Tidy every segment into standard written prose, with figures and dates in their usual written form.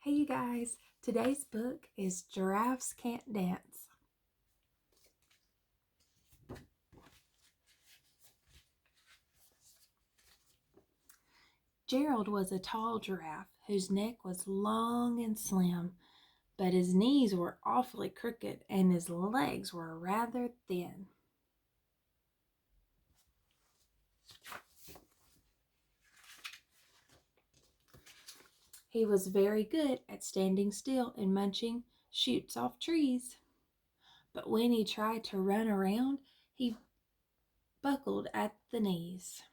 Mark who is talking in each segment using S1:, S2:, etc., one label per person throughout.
S1: Hey you guys, today's book is Giraffes Can't Dance. Gerald was a tall giraffe whose neck was long and slim, but his knees were awfully crooked and his legs were rather thin. He was very good at standing still and munching shoots off trees, but when he tried to run around, he buckled at the knees.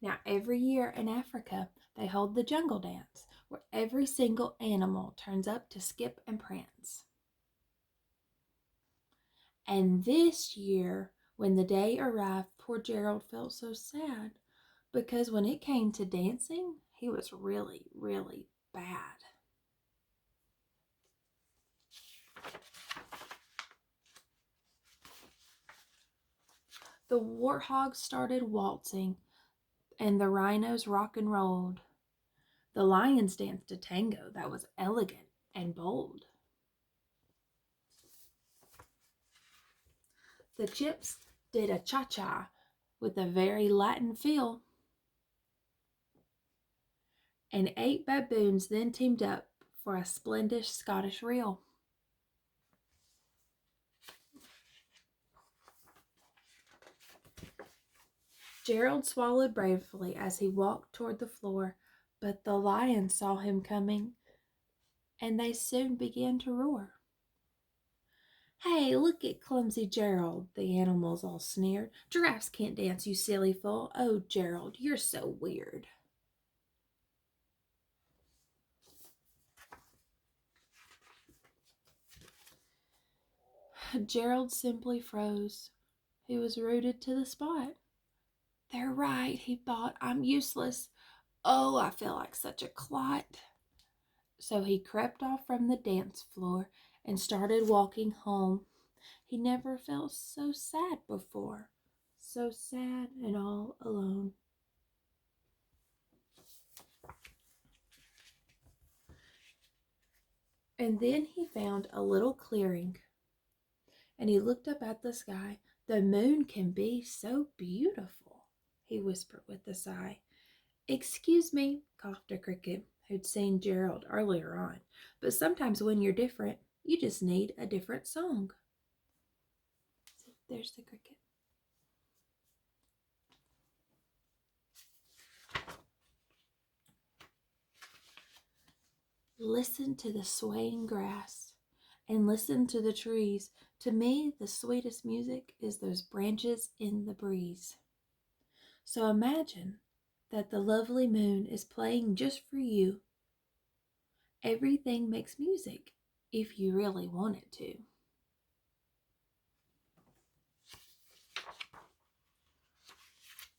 S1: Now, every year in Africa, they hold the jungle dance, where every single animal turns up to skip and prance. And this year, when the day arrived, poor Gerald felt so sad because when it came to dancing, he was really, really bad. The warthogs started waltzing, and the rhinos rock and rolled. The lions danced a tango that was elegant and bold. The chips did a cha-cha with a very Latin feel. And 8 baboons then teamed up for a splendid Scottish reel. Gerald swallowed bravely as he walked toward the floor, but the lions saw him coming, and they soon began to roar. "Hey, look at clumsy Gerald," the animals all sneered. "Giraffes can't dance, you silly fool. Oh, Gerald, you're so weird." Gerald simply froze. He was rooted to the spot. "They're right," he thought. "I'm useless. Oh, I feel like such a clot." So he crept off from the dance floor and started walking home. He never felt so sad before, so sad and all alone. And then he found a little clearing and he looked up at the sky. "The moon can be so beautiful," he whispered with a sigh. "Excuse me," coughed a cricket who'd seen Gerald earlier on, "but sometimes when you're different, you just need a different song." See, there's the cricket. Listen to the swaying grass and listen to the trees. To me, the sweetest music is those branches in the breeze. So imagine that the lovely moon is playing just for you. Everything makes music if you really want it to.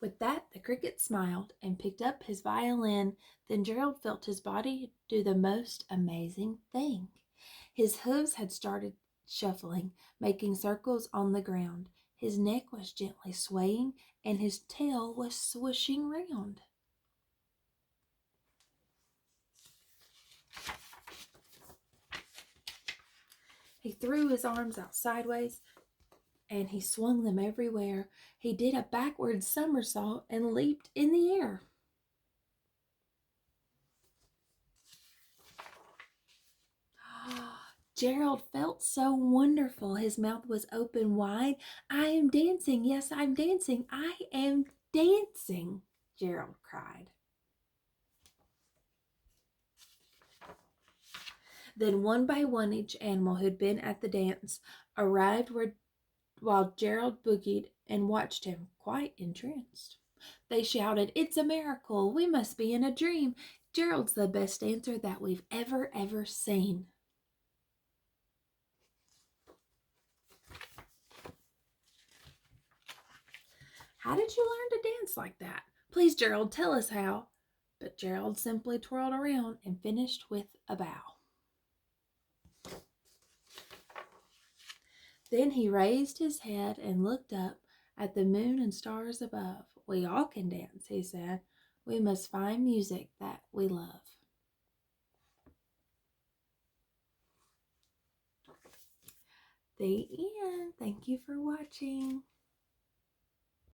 S1: With that, the cricket smiled and picked up his violin. Then Gerald felt his body do the most amazing thing. His hooves had started shuffling, making circles on the ground. His neck was gently swaying, and his tail was swooshing round. He threw his arms out sideways, and he swung them everywhere. He did a backward somersault and leaped in the air. Gerald felt so wonderful. His mouth was open wide. "I am dancing. Yes, I'm dancing. I am dancing," Gerald cried. Then one by one each animal who'd been at the dance arrived while Gerald boogied and watched him, quite entranced. They shouted, "It's a miracle. We must be in a dream. Gerald's the best dancer that we've ever seen." "How did you learn to dance like that? Please, Gerald, tell us how." But Gerald simply twirled around and finished with a bow. Then he raised his head and looked up at the moon and stars above. We all can dance, he said. We must find music that we love. The end. Thank you for watching.